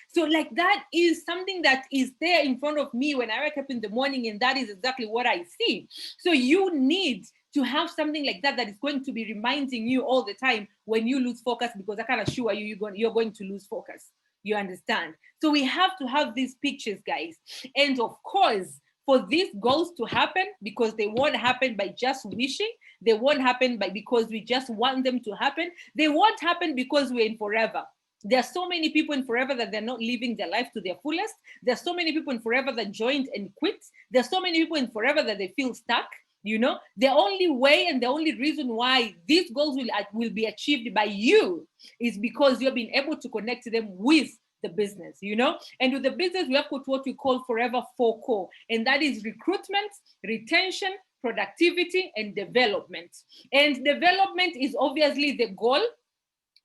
So like that is something that is there in front of me when I wake up in the morning, and that is exactly what I see. So you need to have something like that that is going to be reminding you all the time when you lose focus, because I can assure you, you're going to lose focus. You understand? So we have to have these pictures, guys. And of course, for these goals to happen, because they won't happen by just wishing, they won't happen by because we just want them to happen, they won't happen because we're in forever. There are so many people in forever that they're not living their life to their fullest. There are so many people in forever that joined and quit. There are so many people in forever that they feel stuck. You know, the only way and the only reason why these goals will be achieved by you is because you've been able to connect them with the business, you know. And with the business, we have got what we call forever 4 core, and that is recruitment, retention, productivity, and development. And development is obviously the goal.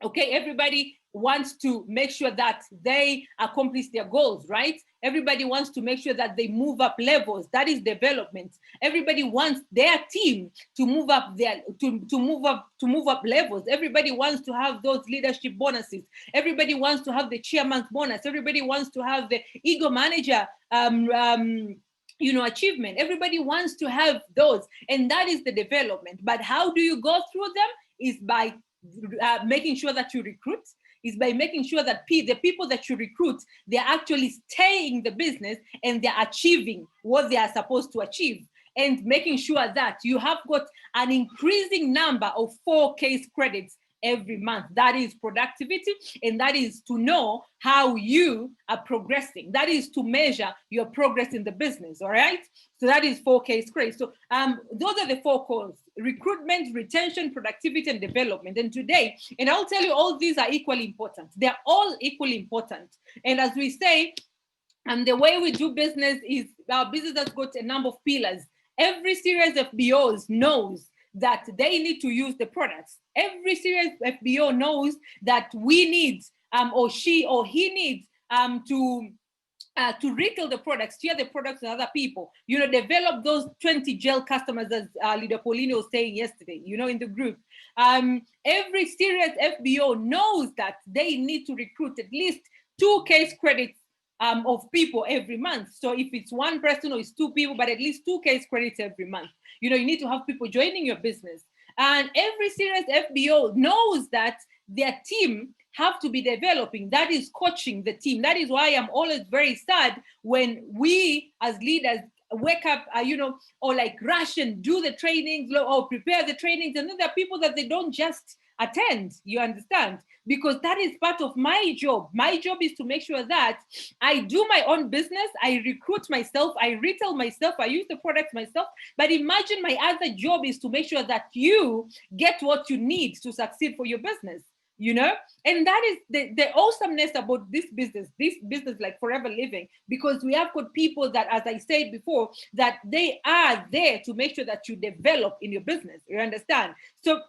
Okay, everybody wants to make sure that they accomplish their goals, right? Everybody wants to make sure that they move up levels. That is development. Everybody wants their team to move up to move up levels. Everybody wants to have those leadership bonuses. Everybody wants to have the chairman's bonus. Everybody wants to have the ego manager achievement. Everybody wants to have those, and that is the development. But how do you go through them? Is by making sure that you recruit, is by making sure that the people that you recruit, they're actually staying in the business and they're achieving what they are supposed to achieve, and making sure that you have got an increasing number of 4 case credits every month. That is productivity, and that is to know how you are progressing. That is to measure your progress in the business. All right, so that is 4 case credits. So those are the 4 cores: recruitment, retention, productivity, and development. And today, and I'll tell you, all these are equally important. They're all equally important. And as we say, the way we do business is, our business has got a number of pillars. Every serious FBOs knows that they need to use the products. Every serious FBO knows that we need, or she or he needs to retail the products, share the products with other people, develop those 20 gel customers, as Leader Paulino was saying yesterday, in the group. Every serious FBO knows that they need to recruit at least 2 case credits of people every month. So if it's 1 person or it's 2 people, but at least 2 case credits every month. You need to have people joining your business. And every serious FBO knows that their team have to be developing. That is coaching the team. That is why I'm always very sad when we as leaders wake up, or like rush and do the trainings or prepare the trainings. And then there are people that they don't just attend, you understand? Because that is part of my job. My job is to make sure that I do my own business, I recruit myself, I retail myself, I use the products myself. But imagine my other job is to make sure that you get what you need to succeed for your business. And that is the awesomeness about this business like Forever Living, because we have got people that, as I said before, that they are there to make sure that you develop in your business. You understand? So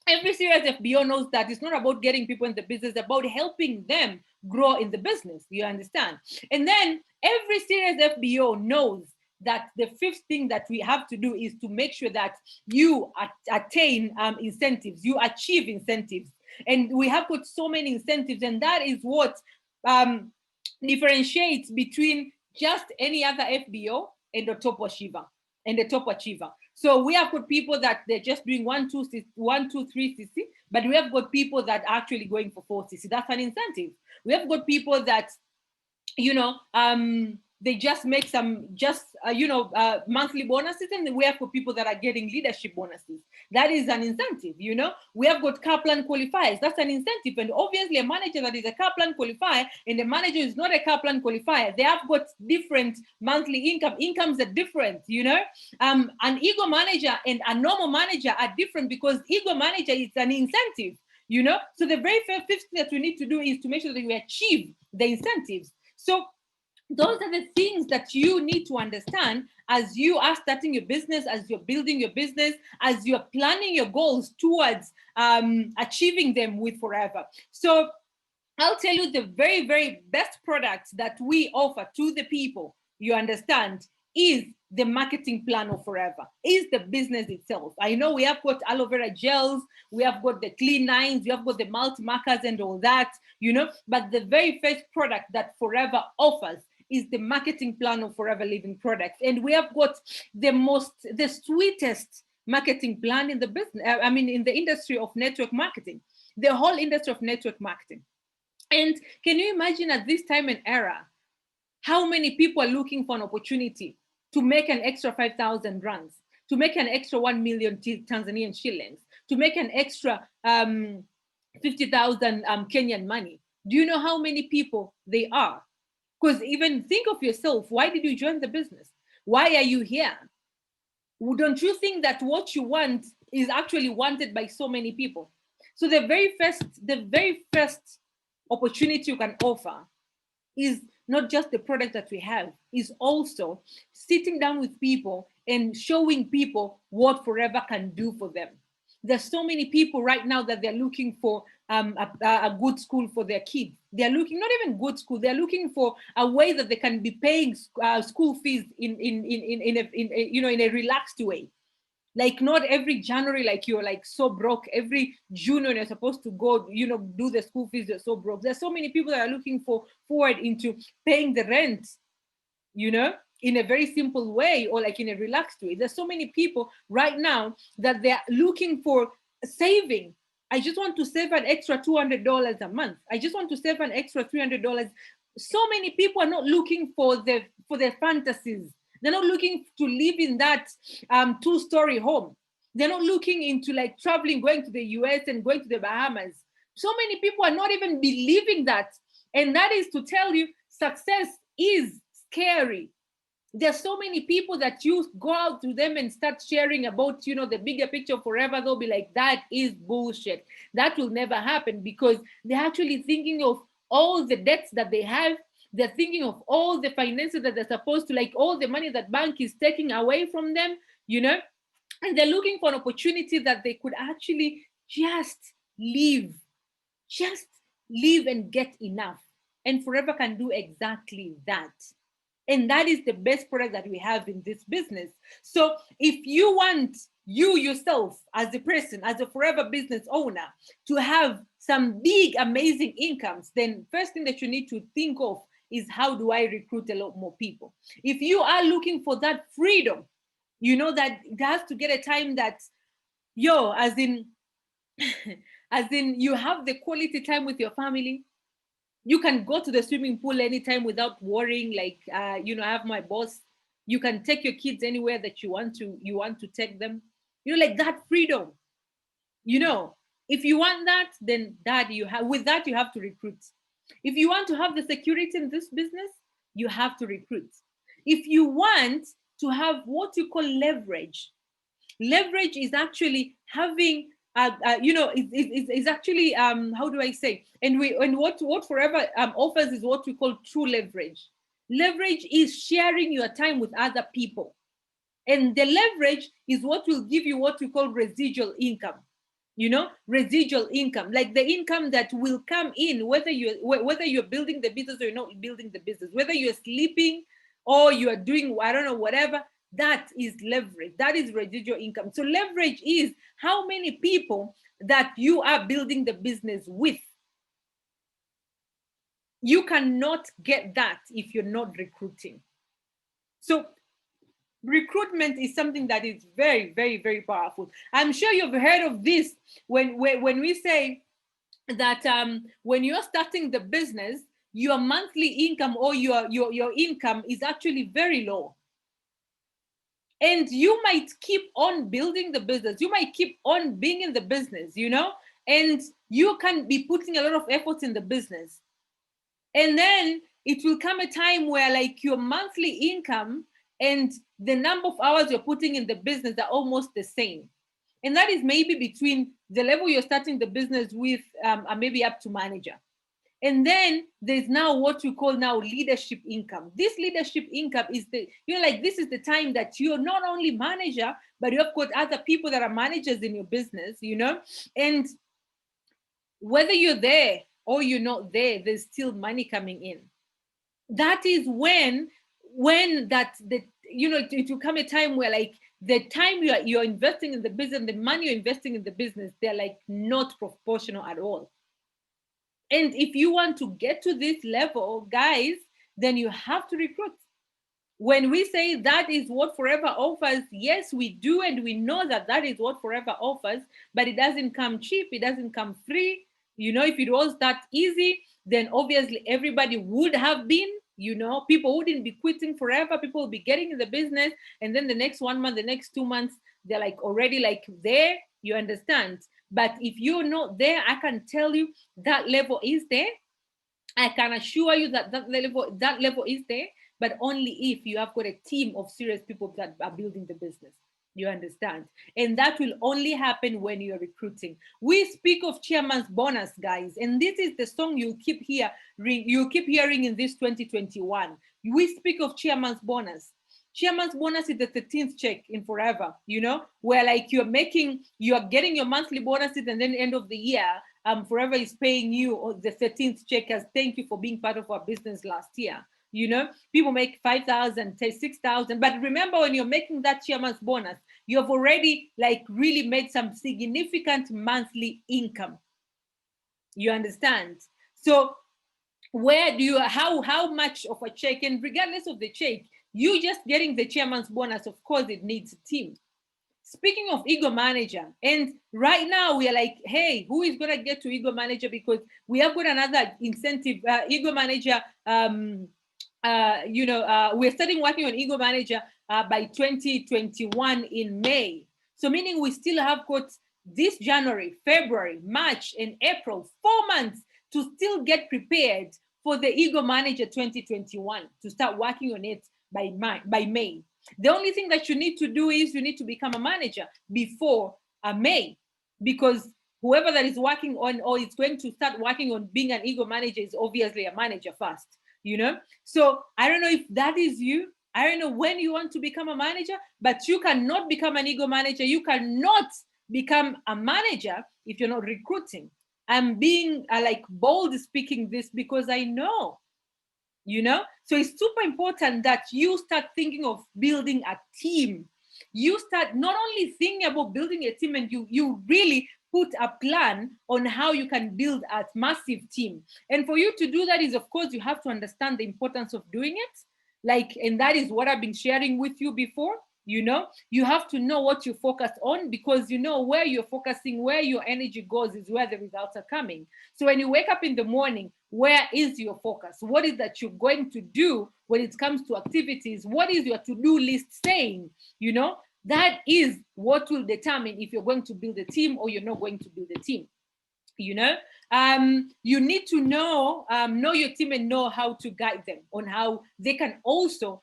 every serious FBO knows that it's not about getting people in the business, it's about helping them grow in the business. You understand? And then every serious FBO knows that the 5th thing that we have to do is to make sure that you attain incentives, you achieve incentives. And we have got so many incentives, and that is what differentiates between just any other FBO and the top achiever. So we have got people that they're just doing 1, 2, 3 CC, but we have got people that are actually going for 4 CC. That's an incentive. We have got people that, they just make some monthly bonuses, and we have got people that are getting leadership bonuses. That is an incentive. We have got Kaplan qualifiers. That's an incentive. And obviously a manager that is a Kaplan qualifier and a manager is not a Kaplan qualifier, they have got different monthly incomes are different. An ego manager and a normal manager are different, because ego manager is an incentive. So the very first thing that we need to do is to make sure that we achieve the incentives. So those are the things that you need to understand as you are starting your business, as you're building your business, as you're planning your goals towards achieving them with Forever. So I'll tell you the very, very best products that we offer to the people, you understand, is the marketing plan of Forever, is the business itself. I know we have got aloe vera gels, we have got the clean nines, we have got the multi-markers and all that, you know, but the very first product that Forever offers is the marketing plan of Forever Living products. And we have got the sweetest marketing plan in the business, in the industry of network marketing, the whole industry of network marketing. And can you imagine at this time and era, how many people are looking for an opportunity to make an extra 5,000 rands, to make an extra 1 million Tanzanian shillings, to make an extra 50,000 Kenyan money? Do you know how many people they are? Because even think of yourself, why did you join the business? Why are you here? Don't you think that what you want is actually wanted by so many people? So the very first opportunity you can offer is not just the product that we have, is also sitting down with people and showing people what Forever can do for them. There's so many people right now that they're looking for a good school for their kids. They're looking, not even good school, they're looking for a way that they can be paying school fees in a relaxed way. Like not every January, like you're like so broke. Every June when you're supposed to go, do the school fees, you're so broke. There's so many people that are looking forward into paying the rent, in a very simple way or like in a relaxed way. There's so many people right now that they're looking for saving. I just want to save an extra $200 a month. I just want to save an extra $300. So many people are not looking for their fantasies. They're not looking to live in that 2-story home. They're not looking into like traveling, going to the US and going to the Bahamas. So many people are not even believing that. And that is to tell you, success is scary. There's so many people that you go out to them and start sharing about, the bigger picture Forever. They'll be like, that is bullshit. That will never happen, because they're actually thinking of all the debts that they have. They're thinking of all the finances that they're supposed to, like all the money that bank is taking away from them, and they're looking for an opportunity that they could actually just live and get enough. And Forever can do exactly that. And that is the best product that we have in this business. So if you want you yourself as a person, as a Forever business owner, to have some big, amazing incomes, then first thing that you need to think of is, how do I recruit a lot more people? If you are looking for that freedom, that it has to get a time that, as in you have the quality time with your family. You can go to the swimming pool anytime without worrying, like, I have my boss. You can take your kids anywhere that you want to take them. Like that freedom. If you want that, then you have to recruit. If you want to have the security in this business, you have to recruit. If you want to have what you call leverage is actually having is actually how do I say? And what Forever offers is what we call true leverage. Leverage is sharing your time with other people, and the leverage is what will give you what we call residual income. Residual income, like the income that will come in whether you're building the business or you're not building the business, whether you're sleeping or you are doing, I don't know, whatever. That is leverage. That is residual income. So leverage is how many people that you are building the business with. You cannot get that if you're not recruiting. So recruitment is something that is very, very, very powerful. I'm sure you've heard of this when we say that when you're starting the business, your monthly income or your income is actually very low. And you might keep on building the business. You might keep on being in the business, and you can be putting a lot of effort in the business. And then it will come a time where like your monthly income and the number of hours you're putting in the business are almost the same. And that is maybe between the level you're starting the business with, maybe up to manager. And then there's now what we call now leadership income. This leadership income is this is the time that you're not only manager, but you've got other people that are managers in your business, and whether you're there or you're not there, there's still money coming in. That is when it will come a time where like the time you're investing in the business, the money you're investing in the business, they're like not proportional at all. And if you want to get to this level, guys, then you have to recruit. When we say that is what Forever offers, yes, we do, and we know that that is what Forever offers, but it doesn't come cheap, it doesn't come free. If it was that easy, then obviously everybody would have been, people wouldn't be quitting Forever, people would be getting in the business, and then the next 1 month, the next 2 months, they're like already like there, you understand? But if you're not there, I can tell you that level is there. I can assure you that that level is there, but only if you have got a team of serious people that are building the business. You understand? And that will only happen when you're recruiting. We speak of chairman's bonus, guys, and this is the song you'll keep hearing in this 2021. We speak of chairman's bonus. Chairman's bonus is the 13th check in Forever, where like you're getting your monthly bonuses, and then end of the year, Forever is paying you the 13th check as thank you for being part of our business last year. People make 5,000, 6,000, but remember, when you're making that chairman's bonus, you have already like really made some significant monthly income. You understand? So where do you, how much of a check, and regardless of the check, you just getting the chairman's bonus, of course, it needs a team. Speaking of Ego Manager, and right now we are like, hey, who is going to get to Ego Manager? Because we have got another incentive, Ego Manager. We're starting working on Ego Manager by 2021 in May. So meaning we still have got this January, February, March, and April, 4 months to still get prepared for the Ego Manager 2021, to start working on it by May. The only thing that you need to do is you need to become a manager before May, because whoever that is working on or is going to start working on being an Ego Manager is obviously a manager first, So I don't know if that is you. I don't know when you want to become a manager, but you cannot become an Ego Manager. You cannot become a manager if you're not recruiting. I'm being like bold speaking this because I know. So it's super important that you start thinking of building a team. You start not only thinking about building a team, and you really put a plan on how you can build a massive team. And for you to do that is, of course, you have to understand the importance of doing it. And that is what I've been sharing with you before. You have to know what you focus on, because where you're focusing, where your energy goes is where the results are coming. So when you wake up in the morning, where is your focus? What is that you're going to do when it comes to activities? What is your to-do list saying? That is what will determine if you're going to build a team or you're not going to build a team. You need to know your team and know how to guide them on how they can also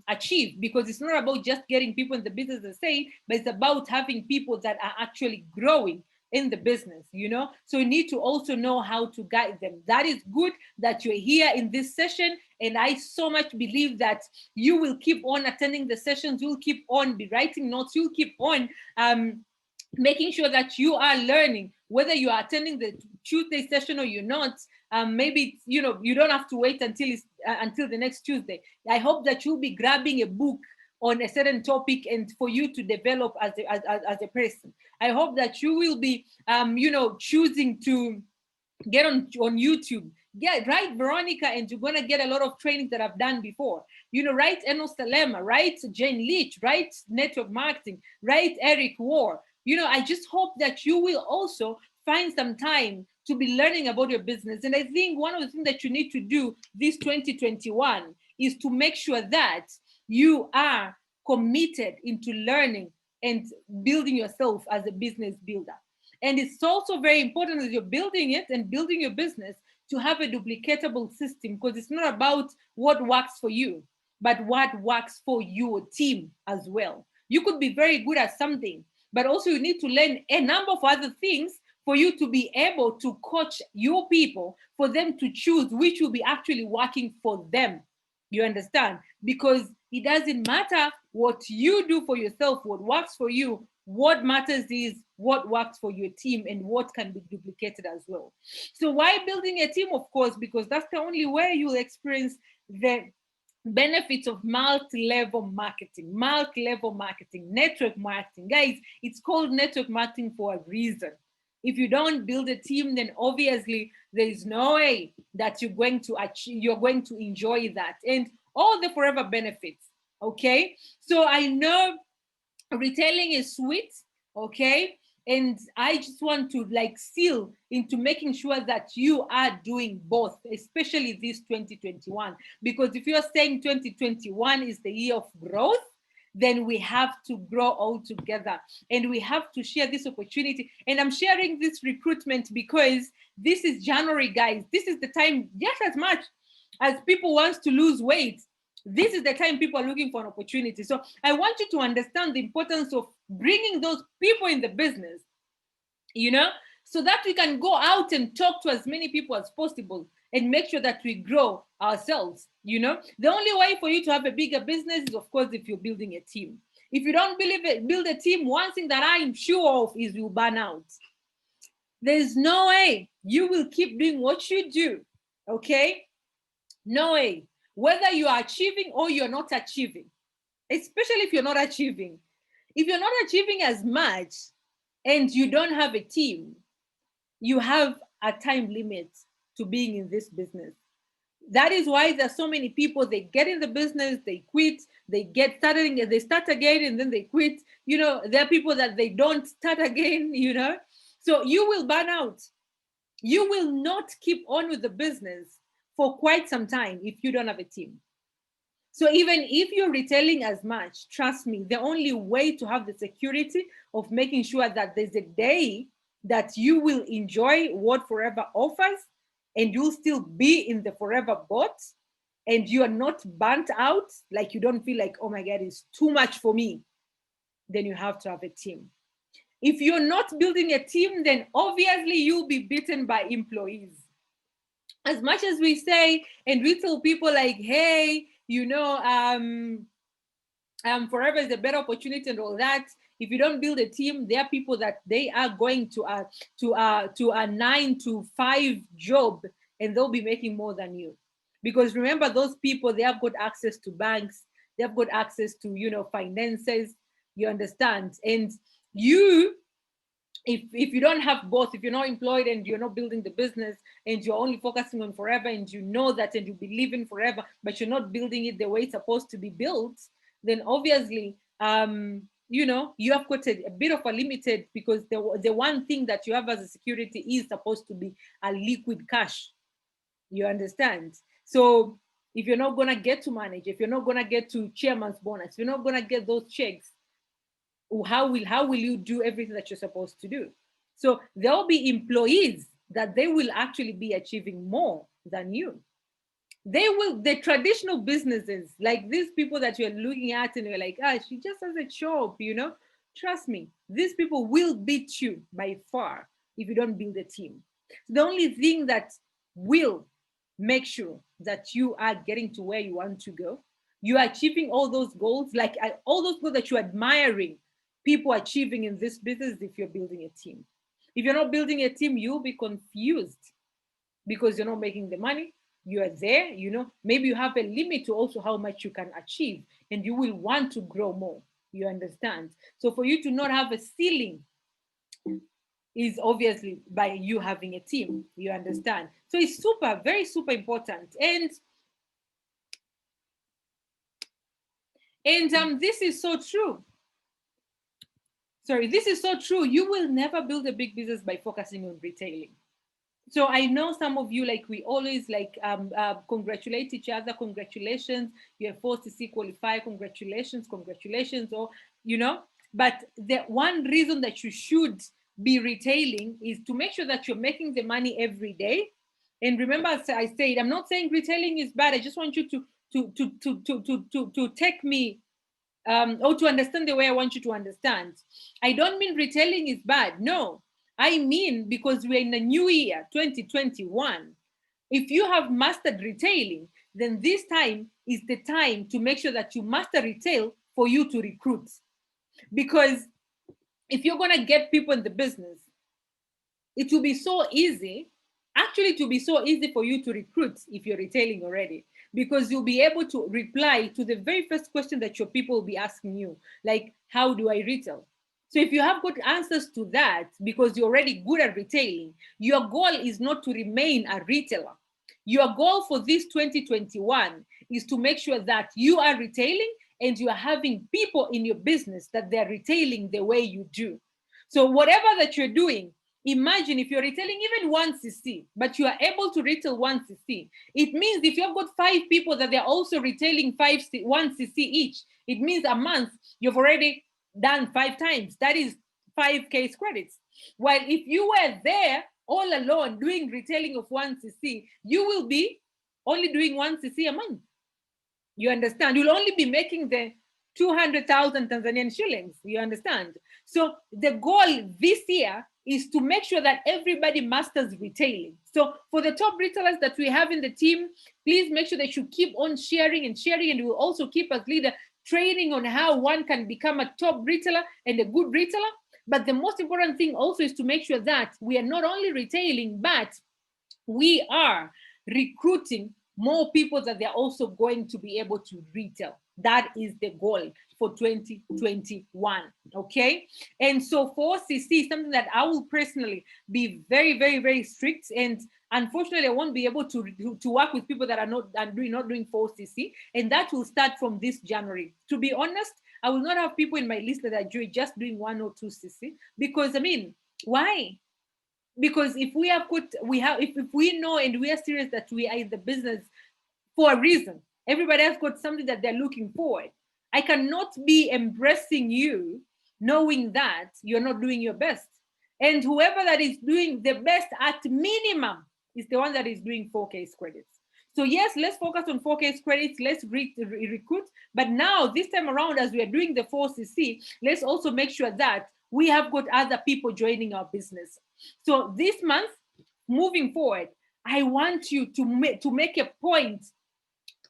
achieve, because it's not about just getting people in the business to say, but it's about having people that are actually growing in the business. So you need to also know how to guide them. That is good that you're here in this session, and I so much believe that you will keep on attending the sessions, you'll keep on be writing notes, you'll keep on making sure that you are learning, whether you are attending the Tuesday session or you're not. Maybe you don't have to wait until the next Tuesday. I hope that you'll be grabbing a book on a certain topic and for you to develop as a person. I hope that you will be choosing to get on YouTube. Write Veronica, and you're gonna get a lot of trainings that I've done before. Write Enos Salema, write Jane Leach, write Network Marketing, write Eric War. I just hope that you will also find some time to be learning about your business. And I think one of the things that you need to do this 2021 is to make sure that you are committed into learning and building yourself as a business builder. And it's also very important as you're building it and building your business to have a duplicatable system, because it's not about what works for you, but what works for your team as well. You could be very good at something, but also you need to learn a number of other things for you to be able to coach your people, for them to choose which will be actually working for them. You understand? Because it doesn't matter what you do for yourself, what works for you. What matters is what works for your team and what can be duplicated as well. So why building a team? Of course, because that's the only way you'll experience the benefits of multi-level marketing, network marketing. Guys, it's called network marketing for a reason. If you don't build a team, then obviously there is no way that you're going to enjoy that and all the forever benefits. Okay, so I know retailing is sweet, okay, and I just want to like seal into making sure that you are doing both, especially this 2021, because if you're saying 2021 is the year of growth, then we have to grow all together and we have to share this opportunity. And I'm sharing this recruitment because this is January, guys. This is the time, just as much as people want to lose weight, this is the time people are looking for an opportunity. So I want you to understand the importance of bringing those people in the business, you know, so that we can go out and talk to as many people as possible and make sure that we grow ourselves. You know, the only way for you to have a bigger business is, of course, if you're building a team. If you don't build a team, one thing that I'm sure of is you burn out. There's no way you will keep doing what you do, okay? No way. Whether you are achieving or you're not achieving, especially if you're not achieving. If you're not achieving as much and you don't have a team, you have a time limit to being in this business. That is why there's so many people, they get in the business, they quit, they get started, they start again, and then they quit. You know, there are people that they don't start again, you know. So you will burn out. You will not keep on with the business for quite some time if you don't have a team. So even if you're retailing as much, trust me, the only way to have the security of making sure that there's a day that you will enjoy what Forever offers and you'll still be in the Forever boat and you are not burnt out, like you don't feel like, oh my God, it's too much for me, then you have to have a team. If you're not building a team, then obviously you'll be beaten by employees. As much as we say and we tell people like, hey, you know, Forever is a better opportunity and all that. If you don't build a team, there are people that they are going to a 9 to 5 job and they'll be making more than you. Because remember, those people, they have got access to banks, they have got access to, you know, finances, you understand? And you, if you don't have both, if you're not employed and you're not building the business and you're only focusing on Forever and you know that and you believe in Forever, but you're not building it the way it's supposed to be built, then obviously, you know, you have got a bit of a limited, because the one thing that you have as a security is supposed to be a liquid cash. You understand? So if you're not going to get to manage, if you're not going to get to chairman's bonus, if you're not going to get those checks, how will you do everything that you're supposed to do? So there'll be employees that they will actually be achieving more than you. They will, the traditional businesses, like these people that you're looking at and you're like, ah, she just has a job, you know, trust me, these people will beat you by far if you don't build a team. The only thing that will make sure that you are getting to where you want to go, you are achieving all those goals, like all those goals that you're admiring people achieving in this business, if you're building a team. If you're not building a team, you'll be confused because you're not making the money. You are there, you know, maybe you have a limit to also how much you can achieve and you will want to grow more. You understand? So for you to not have a ceiling is obviously by you having a team. You understand? So it's super, very super important. And this is so true. Sorry, this is so true. You will never build a big business by focusing on retailing. So I know some of you, like, we always like congratulate each other. Congratulations, you have 4CC qualify. Congratulations, congratulations, or you know. But the one reason that you should be retailing is to make sure that you're making the money every day. And remember, as I said, I'm not saying retailing is bad. I just want you to take me or to understand the way I want you to understand. I don't mean retailing is bad. No, I mean, because we're in the new year, 2021. If you have mastered retailing, then this time is the time to make sure that you master retail for you to recruit. Because if you're going to get people in the business, it will be so easy. Actually, it will be so easy for you to recruit if you're retailing already. because you'll be able to reply to the very first question that your people will be asking you, like, how do I retail? So if you have good answers to that, because you're already good at retailing, your goal is not to remain a retailer. Your goal for this 2021 is to make sure that you are retailing and you are having people in your business that they're retailing the way you do. So whatever that you're doing, imagine if you're retailing even 1cc, but you are able to retail 1cc. It means if you've got 5 people that they're also retailing 1cc each, it means a month you've already done 5 times. That is 5 case credits. While if you were there all alone doing retailing of 1cc, you will be only doing 1cc a month. You understand? You'll only be making the 200,000 Tanzanian shillings. You understand? So the goal this year is to make sure that everybody masters retailing. So for the top retailers that we have in the team, please make sure that you keep on sharing, and we'll also keep as leader training on how one can become a top retailer and a good retailer. But the most important thing also is to make sure that we are not only retailing, but we are recruiting more people that they're also going to be able to retail. That is the goal for 2021, okay? And so 4cc, something that I will personally be very, very, very strict, and unfortunately I won't be able to work with people that are not doing 4cc, and that will start from this January. To be honest, I will not have people in my list that are just doing 1 or 2cc, because I mean, why? Because if we know and we are serious that we are in the business for a reason, everybody else got something that they're looking for. I cannot be embracing you knowing that you're not doing your best. And whoever that is doing the best at minimum is the one that is doing 4 case credits. So yes, let's focus on 4 case credits, let's recruit. But now this time around, as we are doing the 4cc, let's also make sure that we have got other people joining our business. So this month, moving forward, I want you to make a point,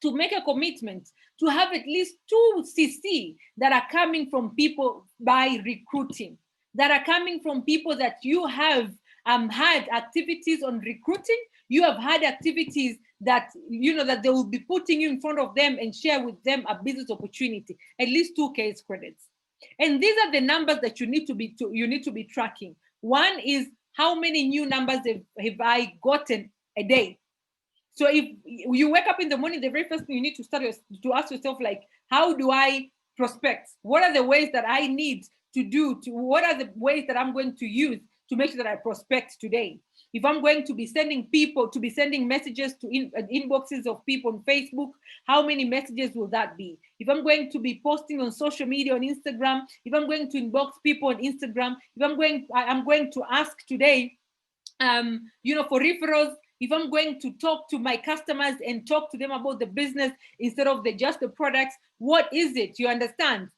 to make a commitment to have at least 2cc that are coming from people by recruiting, that are coming from people that you have had activities on recruiting. You have had activities that that they will be putting you in front of them and share with them a business opportunity, at least 2 case credits. And these are the numbers that you need to be tracking. One is, how many new numbers have I gotten a day? So if you wake up in the morning, the very first thing you need to ask yourself, like, how do I prospect? What are the ways that I need to do? What are the ways that I'm going to use to make sure that I prospect today? If I'm going to be sending messages to inboxes of people on Facebook, how many messages will that be? If I'm going to be posting on social media, on Instagram, if I'm going to inbox people on Instagram, if I'm going to ask today, for referrals, if I'm going to talk to my customers and talk to them about the business instead of just the products, what is it? You understand?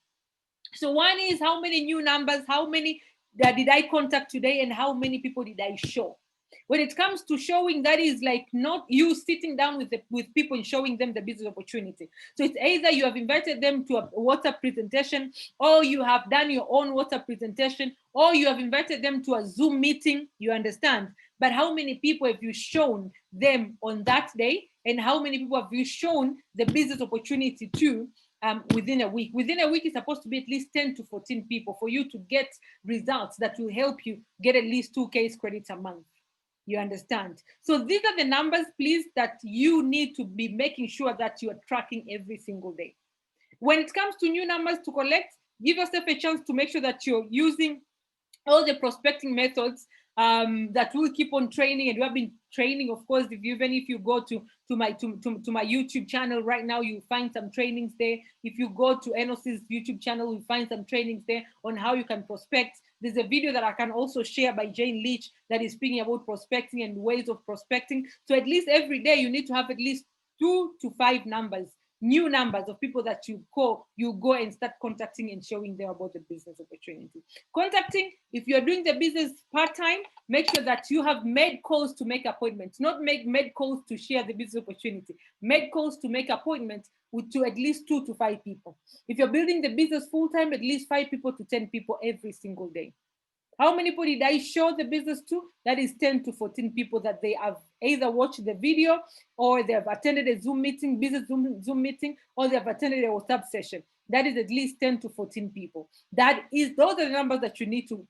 So one is, how many new numbers, how many did I contact today, and how many people did I show? When it comes to showing, that is like not you sitting down with people and showing them the business opportunity. So it's either you have invited them to a WhatsApp presentation, or you have done your own WhatsApp presentation, or you have invited them to a Zoom meeting. You understand? But how many people have you shown them on that day, and how many people have you shown the business opportunity to within a week? Within a week is supposed to be at least 10 to 14 people for you to get results that will help you get at least 2 case credits a month. You understand? So these are the numbers, please, that you need to be making sure that you are tracking every single day. When it comes to new numbers to collect, give yourself a chance to make sure that you're using all the prospecting methods that we'll keep on training, and we have been training, of course. Even if you go to my YouTube channel right now, you find some trainings there. If you go to Enos's YouTube channel, you find some trainings there on how you can prospect. There's a video that I can also share by Jane Leach that is speaking about prospecting and ways of prospecting. So at least every day you need to have at least 2 to 5 numbers, new numbers of people that you go and start contacting and showing them about the business opportunity. Contacting, if you're doing the business part-time, make sure that you have made calls to make appointments, not made calls to share the business opportunity, made calls to make appointments to at least 2 to 5 people. If you're building the business full-time, at least 5 people to 10 people every single day. How many people did I show the business to? That is 10 to 14 people that they have either watched the video, or they have attended a Zoom meeting, business Zoom meeting, or they have attended a WhatsApp session. That is at least 10 to 14 people. Those are the numbers that you need to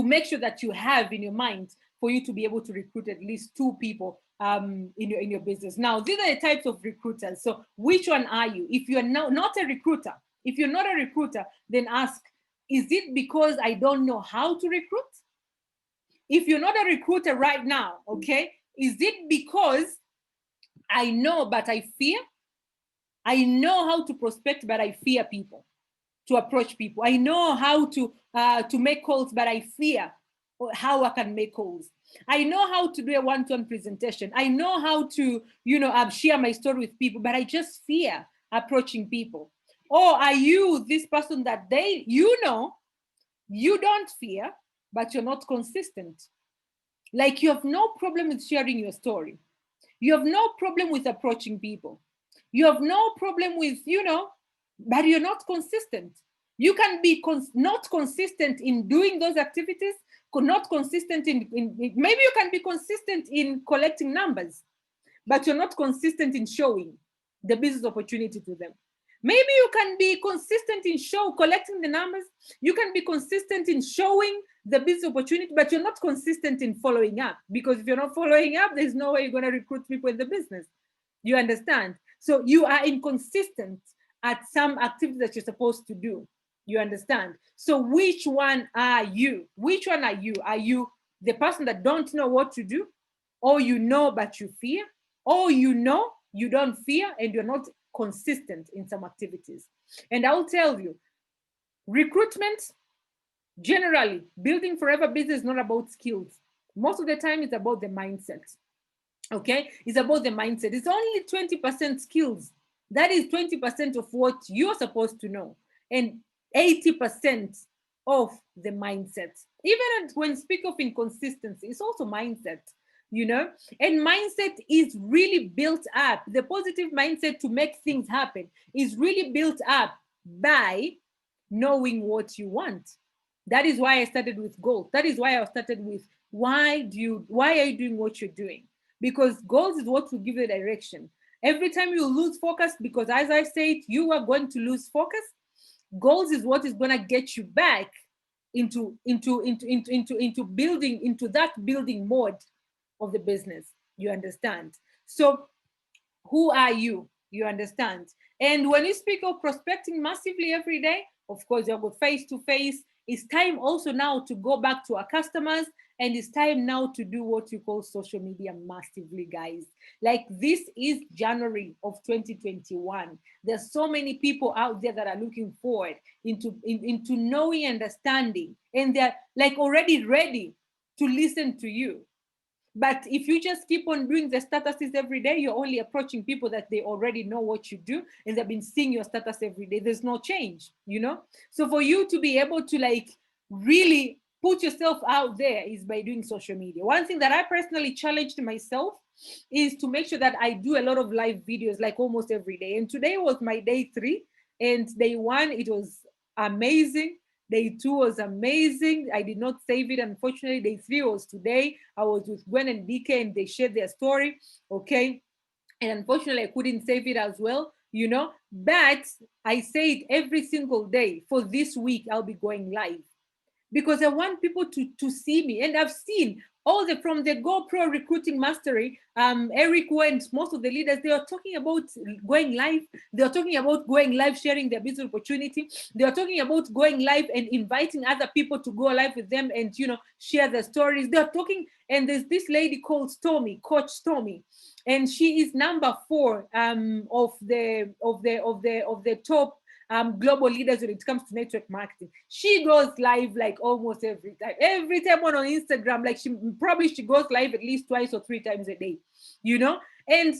make sure that you have in your mind for you to be able to recruit at least 2 people in your business. Now, these are the types of recruiters. So which one are you? If you're not a recruiter, if you're not a recruiter, then ask, is it because I don't know how to recruit? If you're not a recruiter right now, okay, is it because I know but I fear? I know how to prospect, but I fear people, to approach people. I know how to make calls, but I fear how I can make calls. I know how to do a one-to-one presentation. I know how to, share my story with people, but I just fear approaching people. Or are you this person that you don't fear, but you're not consistent? Like, you have no problem with sharing your story. You have no problem with approaching people. You have no problem with, but you're not consistent. You can be not consistent in doing those activities, not consistent in maybe you can be consistent in collecting numbers, but you're not consistent in showing the business opportunity to them. Maybe you can be consistent in collecting the numbers. You can be consistent in showing the business opportunity, but you're not consistent in following up, because if you're not following up, there's no way you're going to recruit people in the business. You understand? So you are inconsistent at some activities that you're supposed to do. You understand? So which one are you? Which one are you? Are you the person that don't know what to do? Or you know but you fear? Or you know you don't fear and you're not consistent in some activities? And I'll tell you, recruitment, generally, building forever business is not about skills. Most of the time, it's about the mindset. Okay, it's about the mindset. It's only 20% skills. That is 20% of what you're supposed to know, and 80% of the mindset. Even when speak of inconsistency, it's also mindset, and mindset is really built up. The positive mindset to make things happen is really built up by knowing what you want. That is why I started with goals. That is why I started with why are you doing what you're doing? Because goals is what will give you direction. Every time you lose focus, because as I said, you are going to lose focus, goals is what is going to get you back into building, into that building mode of the business. You understand? So who are you? You understand? And when you speak of prospecting massively every day, of course, you'll go face to face. It's time also now to go back to our customers, and it's time now to do what you call social media massively, guys. Like, this is January of 2021. There's so many people out there that are looking forward into knowing, understanding, and they're like already ready to listen to you. But if you just keep on doing the statuses every day, you're only approaching people that they already know what you do, and they've been seeing your status every day. There's no change, So for you to be able to really put yourself out there is by doing social media. One thing that I personally challenged myself is to make sure that I do a lot of live videos, like almost every day. And today was my day 3, and day 1, it was amazing. Day 2 was amazing. I did not save it, unfortunately. Day 3 was today. I was with Gwen and DK, and they shared their story. Okay. And unfortunately, I couldn't save it as well, But I say it every single day. For this week, I'll be going live, because I want people to see me. And I've seen from the GoPro Recruiting Mastery, Eric went, most of the leaders, they are talking about going live. They are talking about going live, sharing their business opportunity. They are talking about going live and inviting other people to go live with them and, share their stories. They are talking, and there's this lady called Stormy, Coach Stormy, and she is number 4 of the top global leaders when it comes to network marketing. She goes live like almost every time. Every time on Instagram, like she goes live at least 2 or 3 times a day, And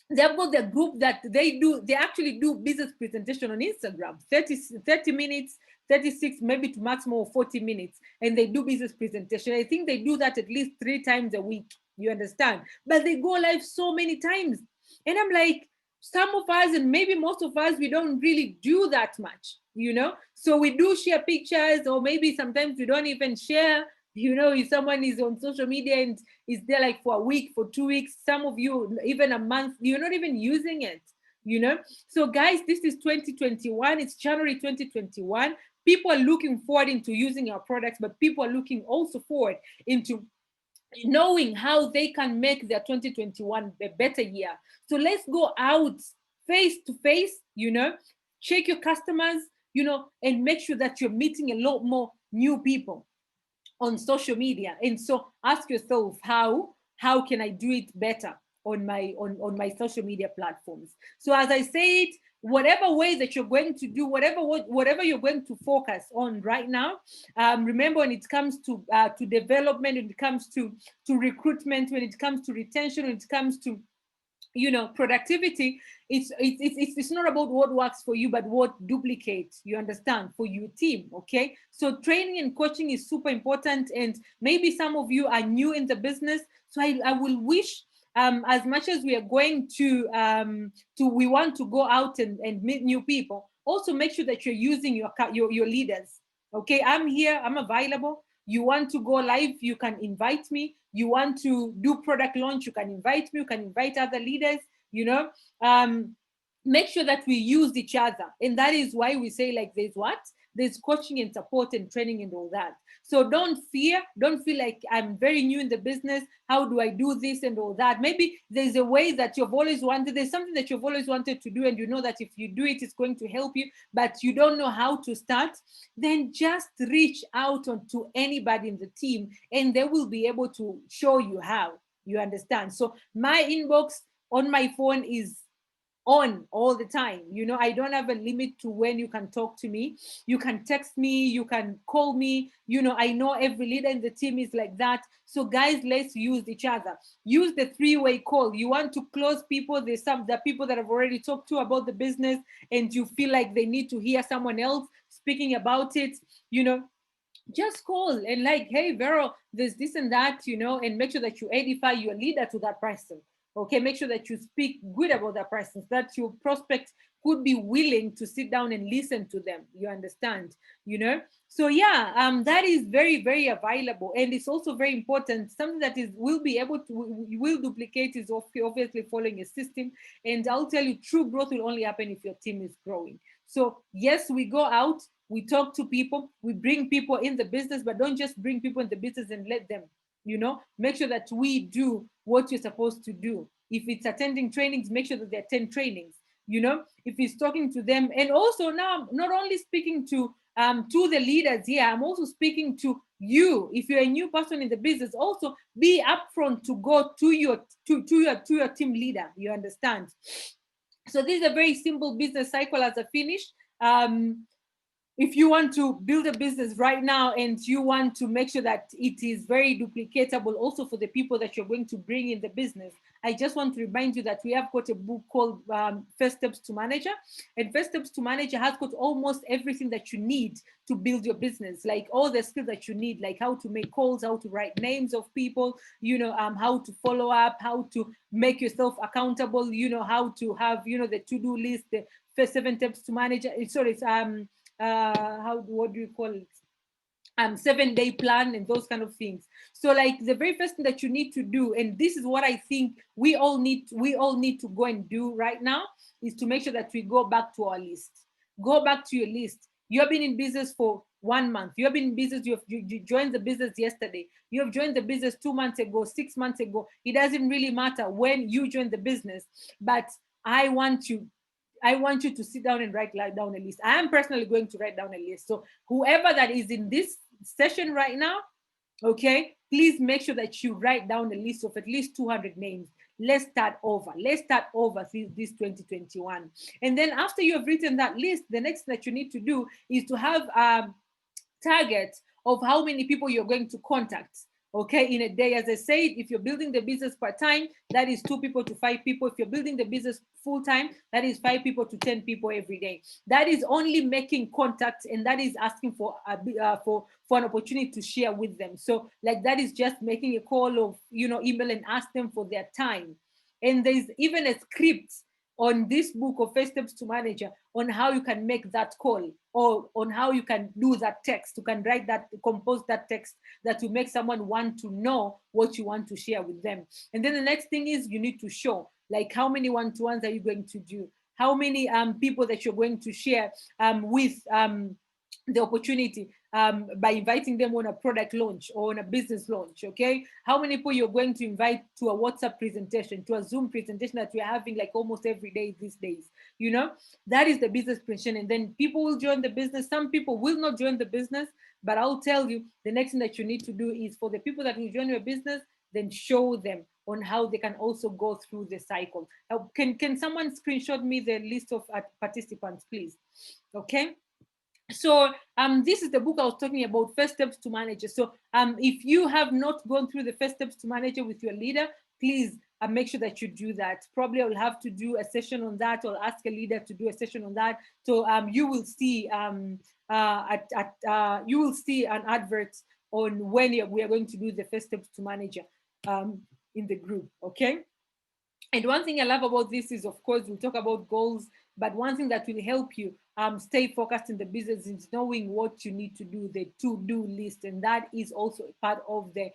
they've got the group that they actually do business presentation on Instagram, 30 minutes, 36, maybe to maximum of 40 minutes. And they do business presentation. I think they do that at least 3 times a week. You understand? But they go live so many times. And I'm like, some of us, and maybe most of us, we don't really do that much, so we do share pictures, or maybe sometimes we don't even share. If someone is on social media and is there like for a week, for 2 weeks, some of you even a month, you're not even using it. So guys, this is 2021, it's January 2021. People are looking forward into using our products, but people are looking also forward into knowing how they can make their 2021 a better year. So let's go out face to face, check your customers, and make sure that you're meeting a lot more new people on social media. And so ask yourself, how can I do it better on my social media platforms? So as I said, whatever way that you're going to do, whatever you're going to focus on right now, remember, when it comes to development, when it comes to recruitment, when it comes to retention, when it comes to productivity, it's not about what works for you, but what duplicates, you understand, for your team. Okay, so training and coaching is super important, and maybe some of you are new in the business, so I will wish, as much as we are going to we want to go out and meet new people, also make sure that you're using your leaders. Okay, I'm here, I'm available. You want to go live, you can invite me. You want to do product launch, you can invite me, you can invite other leaders. Make sure that we use each other, and that is why we say, like, there's coaching and support and training and all that. So don't feel like, I'm very new in the business, how do I do this and all that. Maybe there's a way that you've always wanted, there's something that you've always wanted to do, and you know that if you do it, it's going to help you, but you don't know how to start. Then just reach out to anybody in the team, and they will be able to show you how. You understand? So my inbox on my phone is on all the time. I don't have a limit to when you can talk to me. You can text me, you can call me. I know every leader in the team is like that. So guys, let's use each other. Use the three-way call. You want to close people, the people that have already talked to about the business, and you feel like they need to hear someone else speaking about it. Just call and like, hey Vero, there's this and that, and make sure that you edify your leader to that person. Okay, make sure that you speak good about that person, so that your prospect could be willing to sit down and listen to them. You understand? So yeah, that is very, very available, and it's also very important. Something that will be able to will duplicate is obviously following a system. And I'll tell you, true growth will only happen if your team is growing. So yes, we go out, we talk to people, we bring people in the business, but don't just bring people in the business and let them, make sure that we do what you're supposed to do. If it's attending trainings, make sure that they attend trainings. If it's talking to them, and also now, not only speaking to the leaders here, I'm also speaking to you. If you're a new person in the business, also be upfront to go to your team leader. You understand? So this is a very simple business cycle as a finish. If you want to build a business right now, and you want to make sure that it is very duplicatable also for the people that you're going to bring in the business, I just want to remind you that we have got a book called First Steps to Manager. And First Steps to Manager has got almost everything that you need to build your business, like all the skills that you need, like how to make calls, how to write names of people, how to follow up, how to make yourself accountable, how to have, the to-do list, the first 7 steps to manager. Sorry, it's what do you call it? 7-day plan and those kind of things. So like the very first thing that you need to do, and this is what I think we all need to go and do right now, is to make sure that we go back to our list. Go back to your list. You have been in business for 1 month. You have been in business, you joined the business yesterday. You have joined the business 2 months ago, 6 months ago. It doesn't really matter when you joined the business, but I want you to sit down and write down a list. I am personally going to write down a list. So whoever that is in this session right now, okay, please make sure that you write down a list of at least 200 names. Let's start over this 2021. And then after you have written that list, the next thing that you need to do is to have a target of how many people you're going to contact, okay, in a day. As I said, if you're building the business part-time, that is 2 people to 5 people. If you're building the business full-time, that is 5 people to 10 people every day. That is only making contacts, and that is asking for an opportunity to share with them. So like that is just making a call of, email and ask them for their time. And there's even a script on this book of First Steps to Manager on how you can make that call, or on how you can do that text. You can write that, compose that text that will make someone want to know what you want to share with them. And then the next thing is you need to show, like, how many one-to-ones are you going to do? How many people that you're going to share with the opportunity by inviting them on a product launch or on a business launch, okay? How many people you're going to invite to a WhatsApp presentation, to a Zoom presentation that we're having like almost every day these days, you know? That is the business presentation. And then people will join the business. Some people will not join the business, but I'll tell you, the next thing that you need to do is for the people that will join your business, then show them on how they can also go through the cycle. Can someone screenshot me the list of participants, please? Okay. So this is the book I was talking about, First Steps to Manager. So if you have not gone through the First Steps to Manager with your leader, please make sure that you do that. Probably I'll have to do a session on that, or ask a leader to do a session on that. So you will see you will see an advert on when we are going to do the First Steps to Manager in the group. Okay. And one thing I love about this is, of course, we'll talk about goals, but one thing that will help you stay focused in the business is knowing what you need to do, the to-do list. And that is also part of the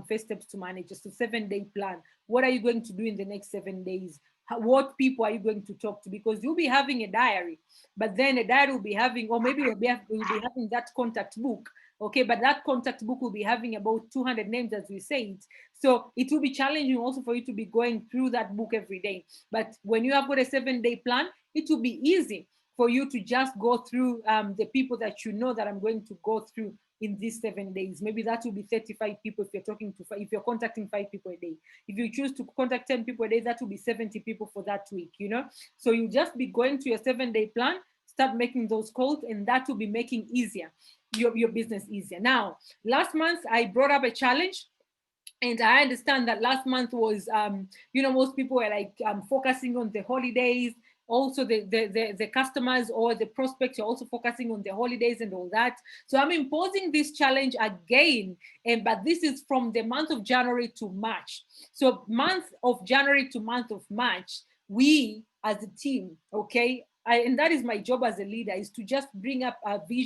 First Steps to Manage. Just a 7-day plan. What are you going to do in the next 7 days? What people are you going to talk to? Because you'll be having a diary, but then a diary will be having, or maybe we'll be having that contact book. Okay, but that contact book will be having about 200 names, as we said. So it will be challenging also for you to be going through that book every day. But when you have got a 7-day plan, it will be easy for you to just go through the people that you know that I'm going to go through in these 7 days. Maybe that will be 35 people if you're talking to, if you're contacting 5 people a day. If you choose to contact 10 people a day, that will be 70 people for that week, you know? So you just be going to your 7-day plan, start making those calls, and that will be making easier your business easier. Now, last month I brought up a challenge, and I understand that last month was, you know, most people were like focusing on the holidays. Also, the customers or the prospects are also focusing on the holidays and all that. So I'm imposing this challenge again, but this is from the month of January to March. So month of January to month of March, we as a team, okay, and that is my job as a leader, is to just bring up a vision